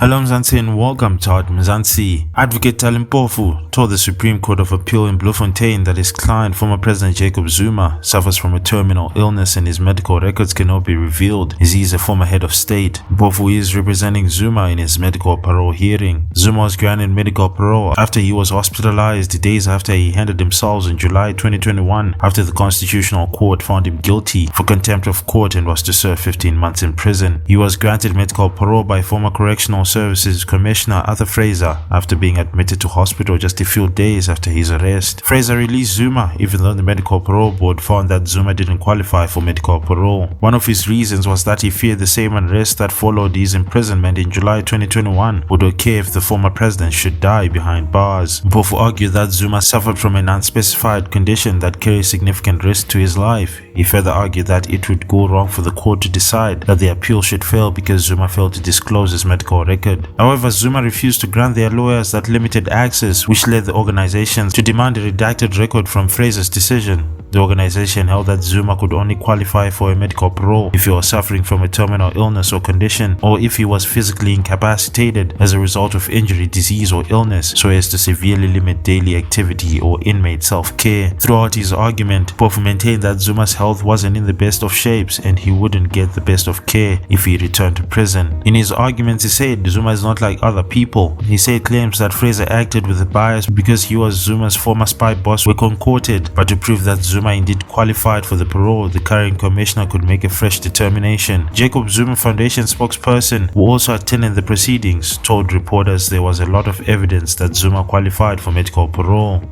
Hello Mzansi and welcome to Art Mzansi. Advocate Talimpofu told the Supreme Court of Appeal in Bloemfontein that his client, former President Jacob Zuma, suffers from a terminal illness and his medical records cannot be revealed as he is a former head of state. Mpofu is representing Zuma in his medical parole hearing. Zuma was granted medical parole after he was hospitalized days after he handed himself in July 2021 after the Constitutional Court found him guilty for contempt of court and was to serve 15 months in prison. He was granted medical parole by former Correctional Services Commissioner Arthur Fraser after being admitted to hospital just a few days after his arrest. Fraser released Zuma even though the medical parole board found that Zuma didn't qualify for medical parole. One of his reasons was that he feared the same unrest that followed his imprisonment in July 2021 would occur if the former president should die behind bars. Mpofu argued that Zuma suffered from an unspecified condition that carries significant risk to his life. He further argued that it would go wrong for the court to decide that the appeal should fail because Zuma failed to disclose his medical record. However, Zuma refused to grant their lawyers that limited access, which led the organizations to demand a redacted record from Fraser's decision. The organization held that Zuma could only qualify for a medical parole if he was suffering from a terminal illness or condition, or if he was physically incapacitated as a result of injury, disease, or illness, so as to severely limit daily activity or inmate self-care. Throughout his argument, Mpofu maintained that Zuma's health wasn't in the best of shapes and he wouldn't get the best of care if he returned to prison. In his arguments, he said Zuma is not like other people. He said claims that Fraser acted with a bias because he was Zuma's former spy boss were concocted, but to prove that Zuma indeed qualified for the parole, the current commissioner could make a fresh determination. Jacob Zuma Foundation spokesperson, who also attended the proceedings, told reporters there was a lot of evidence that Zuma qualified for medical parole.